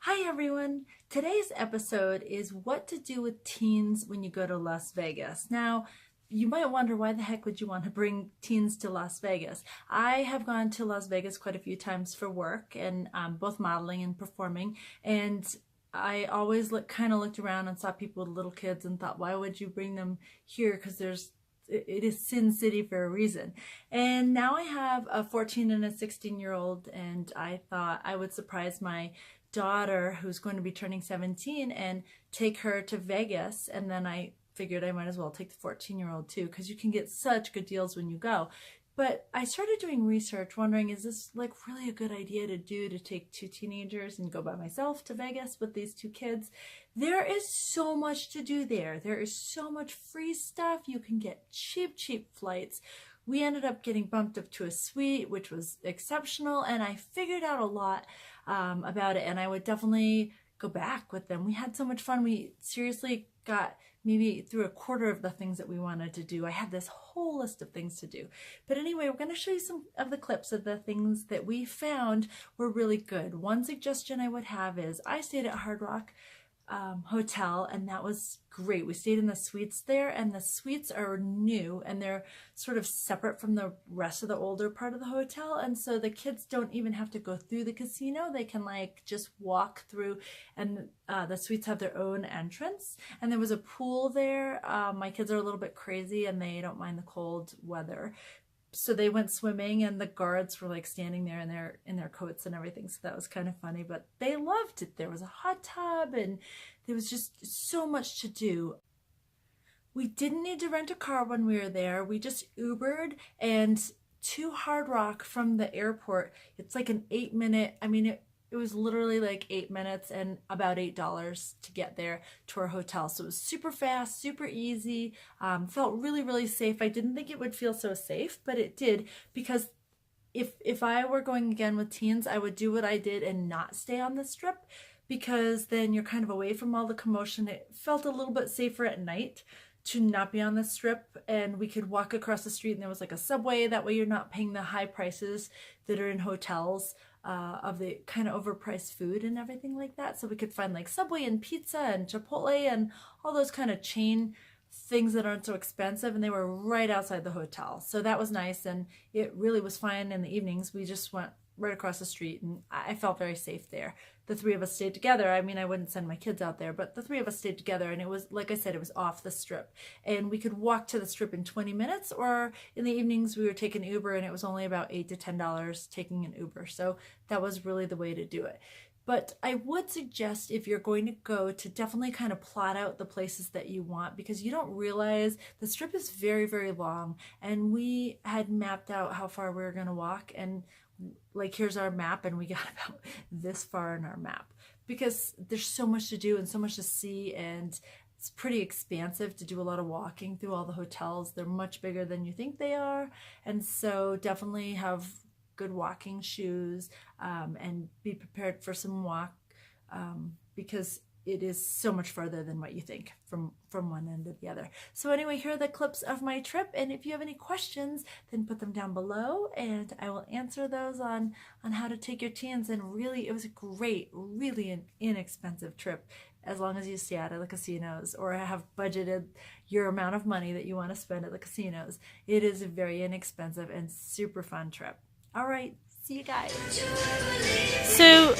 Hi everyone! Today's episode is what to do with teens when you go to Las Vegas. Now, you might wonder why the heck would you want to bring teens to Las Vegas? I have gone to Las Vegas quite a few times for work and both modeling and performing, and I always kind of looked around and saw people with little kids and thought, why would you bring them here? Because it is Sin City for a reason. And now I have a 14 and a 16-year-old, and I thought I would surprise my daughter, who's going to be turning 17, and take her to Vegas. And then I figured I might as well take the 14-year-old too, because you can get such good deals when you go. But I started doing research wondering, is this like really a good idea to do, to take two teenagers and go by myself to Vegas with these two kids? There is so much to do there. There is so much free stuff. You can get cheap flights. We ended up getting bumped up to a suite, which was exceptional, and I figured out a lot about it, and I would definitely go back with them. We had so much fun. We seriously got maybe through a quarter of the things that we wanted to do. I had this whole list of things to do. But anyway, we're going to show you some of the clips of the things that we found were really good. One suggestion I would have is I stayed at Hard Rock Hotel, and that was great. We stayed in the suites there, and the suites are new and they're sort of separate from the rest of the older part of the hotel, and so the kids don't even have to go through the casino. They can like just walk through, and the suites have their own entrance, and there was a pool there. My kids are a little bit crazy and they don't mind the cold weather, so they went swimming, and the guards were like standing there in their coats and everything. So that was kind of funny, but they loved it. There was a hot tub and there was just so much to do. We didn't need to rent a car when we were there. We just Ubered, and to Hard Rock from the airport, it's like an 8-minute, it was literally like 8 minutes and about $8 to get there to our hotel. So it was super fast, super easy, felt really safe. I didn't think it would feel so safe, but it did, because if I were going again with teens, I would do what I did and not stay on the Strip, because then you're kind of away from all the commotion. It felt a little bit safer at night to not be on the Strip, and we could walk across the street and there was like a subway. That way you're not paying the high prices that are in hotels of the kind of overpriced food and everything like that. So we could find like Subway and pizza and Chipotle and all those kind of chain things that aren't so expensive, and they were right outside the hotel. So that was nice, and it really was fine in the evenings. We just went right across the street, and I felt very safe there. The three of us stayed together. I wouldn't send my kids out there, but the three of us stayed together, and it was, like I said, it was off the Strip. And we could walk to the Strip in 20 minutes, or in the evenings we were taking Uber, and it was only about $8 to $10 taking an Uber. So that was really the way to do it. But I would suggest, if you're going to go, to definitely kind of plot out the places that you want, because you don't realize the Strip is very long, and we had mapped out how far we were going to walk, and like here's our map, and we got about this far in our map, because there's so much to do and so much to see, and it's pretty expansive to do a lot of walking through all the hotels. They're much bigger than you think they are, and so definitely have good walking shoes, and be prepared for some walk, because it is so much farther than what you think from one end to the other. So anyway, here are the clips of my trip, and if you have any questions, then put them down below and I will answer those on how to take your teens. And really, it was a great, really an inexpensive trip, as long as you stay out of the casinos or have budgeted your amount of money that you want to spend at the casinos. It is a very inexpensive and super fun trip. All right, see you guys. So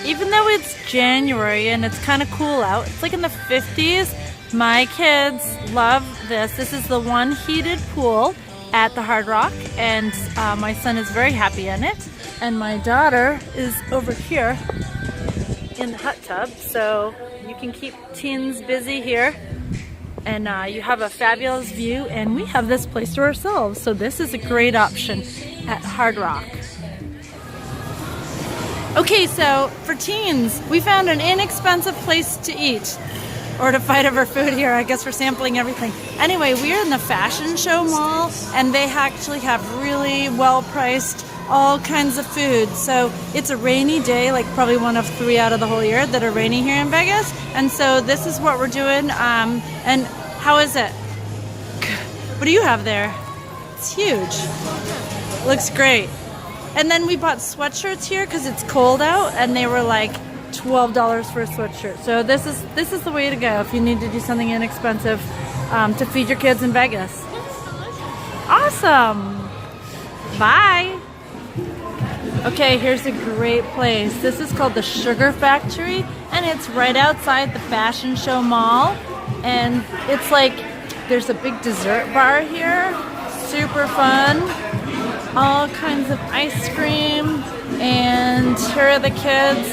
even though it's January and it's kind of cool out, it's like in the 50s, my kids love this. This is the one heated pool at the Hard Rock, and my son is very happy in it. And my daughter is over here in the hot tub, so you can keep teens busy here. And you have a fabulous view, and we have this place to ourselves, so this is a great option at Hard Rock. Okay, so for teens, we found an inexpensive place to eat, or to fight over food here. I guess we're sampling everything. Anyway, we're in the Fashion Show Mall, and they actually have really well-priced all kinds of food. So it's a rainy day, like probably one of 3 out of the whole year that are rainy here in Vegas. And so this is what we're doing. And how is it? What do you have there? It's huge. Looks great. And then we bought sweatshirts here because it's cold out, and they were like $12 for a sweatshirt. So this is the way to go if you need to do something inexpensive to feed your kids in Vegas. Awesome. Bye. Okay, here's a great place. This is called the Sugar Factory, and it's right outside the Fashion Show Mall. And it's like, there's a big dessert bar here. Super fun. All kinds of ice cream. And here are the kids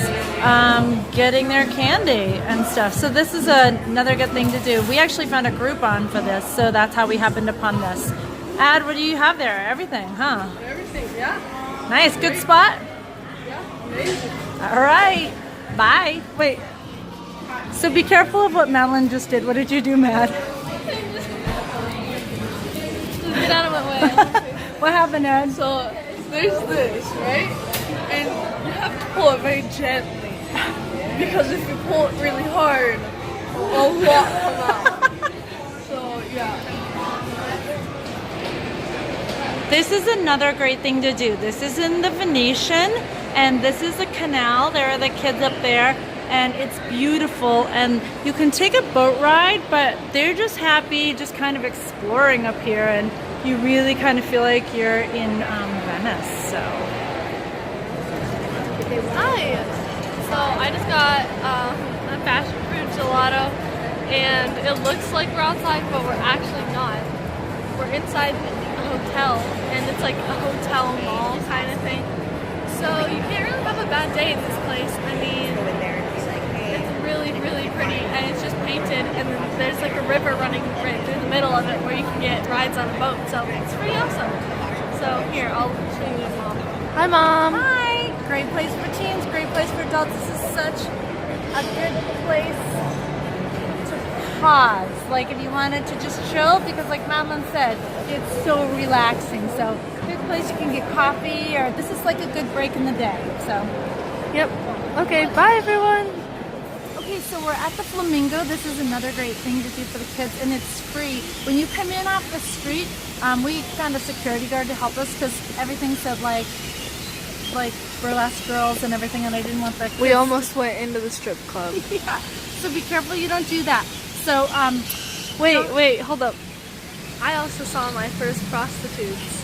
getting their candy and stuff. So this is another good thing to do. We actually found a Groupon for this, so that's how we happened upon this. Ad, what do you have there? Everything, huh? Everything, yeah. Nice, good spot? Yeah, amazing. All right, bye. Wait, so be careful of what Madeline just did. What did you do, Mad? Just get out of my way. What happened, Ed? So, there's this, right? And you have to pull it very gently. Because if you pull it really hard, a lot come out. So, yeah. This is another great thing to do. This is in the Venetian, and this is the canal. There are the kids up there, and it's beautiful. And you can take a boat ride, but they're just happy, just kind of exploring up here, and you really kind of feel like you're in Venice. So. Hi. So I just got a passion fruit gelato, and it looks like we're outside, but we're actually not. We're inside a hotel, and it's like a hotel mall kind of thing. So you can't really have a bad day in this place. I mean, it's really, really pretty, and it's just painted, and then there's like a river running right through the middle of it where you can get rides on a boat. So it's pretty awesome. So here, I'll show you Mom. Hi, Mom. Hi. Great place for teens, great place for adults. This is such a good place to pause. Like if you wanted to just chill, because like Madeline said, it's so relaxing. So good place you can get coffee, or this is like a good break in the day. So, Yep. Okay, bye everyone. okay, so we're at the Flamingo. This is another great thing to do for the kids, and it's free. When you come in off the street, we found a security guard to help us because everything said like burlesque girls and everything, and I didn't want the kids. We almost went into the strip club. Yeah. So be careful you don't do that. So Wait, hold up. I also saw my first prostitutes.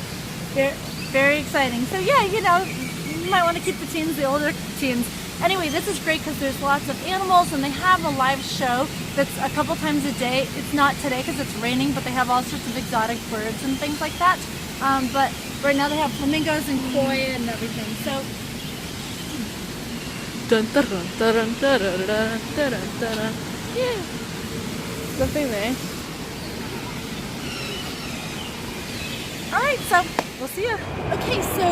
very, very exciting. So yeah, you know, you might want to keep the teens, the older teens. Anyway, this is great because there's lots of animals, and they have a live show that's a couple times a day. It's not today because it's raining, but they have all sorts of exotic birds and things like that. But right now they have flamingos and koi and everything. So Dun, dun, dun, dun, dun, dun, dun, dun, dun, dun. Yeah. Something there. all right, so we'll see you. Okay, so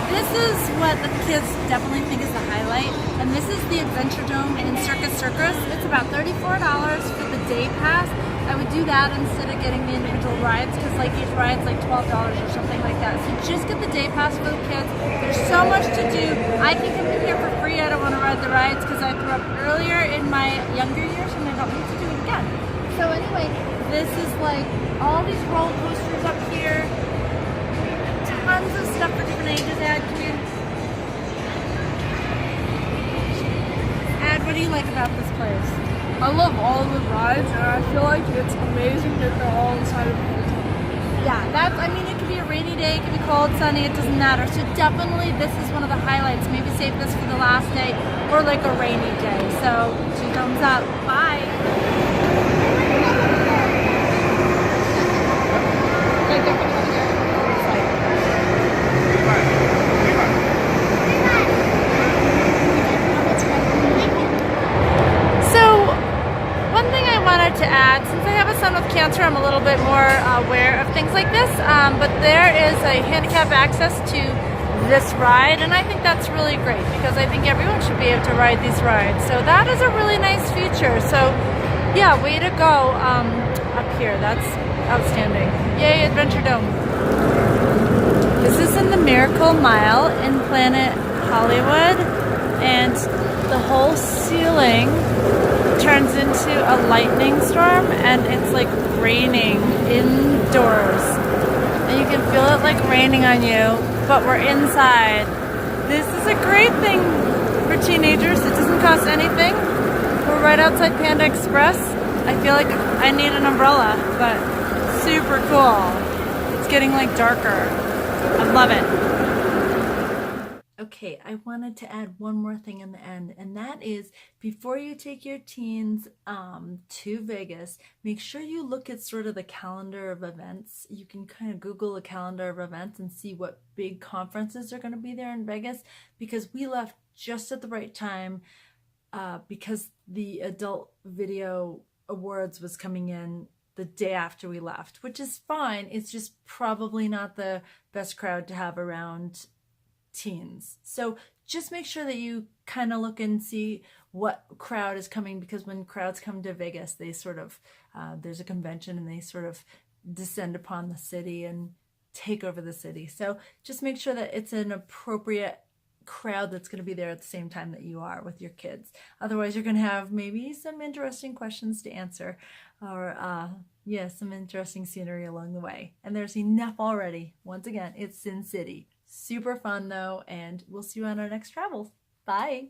this is what the kids definitely think is the highlight, and this is the Adventure Dome in Circus Circus. It's about $34 for the day pass. I would do that instead of getting the individual rides, because like each ride's like $12 or something like that. So just get the day pass for the kids. There's so much to do. I can come in here for free. I don't want to ride the rides because I threw up earlier in my younger years, and I don't need to do it again. So anyway, this is like all these roller coasters up here. Tons of stuff for different ages. Ad, come here. Ad, what do you like about this place? I love all of the rides, and I feel like it's amazing that they're all inside of the hotel. Yeah, I mean, it could be a rainy day, it could be cold, sunny, it doesn't matter. So definitely this is one of the highlights. Maybe save this for the last day or like a rainy day. So 2 thumbs up. Bye. To add, since I have a son with cancer, I'm a little bit more aware of things like this, but there is a handicap access to this ride, and I think that's really great because I think everyone should be able to ride these rides. So that is a really nice feature. So yeah, way to go up here. That's outstanding. Yay, Adventure Dome. This is in the Miracle Mile in Planet Hollywood, and the whole ceiling turns into a lightning storm, and it's like raining indoors, and you can feel it like raining on you, but we're inside. This is a great thing for teenagers. It doesn't cost anything. We're right outside Panda Express. I feel like I need an umbrella, but super cool. It's getting like darker. I love it. Okay, I wanted to add one more thing in the end, and that is before you take your teens to Vegas, make sure you look at sort of the calendar of events. You can kind of Google a calendar of events and see what big conferences are going to be there in Vegas, because we left just at the right time because the Adult Video Awards was coming in the day after we left, which is fine. It's just probably not the best crowd to have around teens. So just make sure that you kind of look and see what crowd is coming, because when crowds come to Vegas, they sort of, there's a convention and they sort of descend upon the city and take over the city. So just make sure that it's an appropriate crowd that's going to be there at the same time that you are with your kids. Otherwise, you're going to have maybe some interesting questions to answer, or yeah, some interesting scenery along the way. And there's enough already. Once again, it's Sin City. Super fun though, and we'll see you on our next travels. Bye.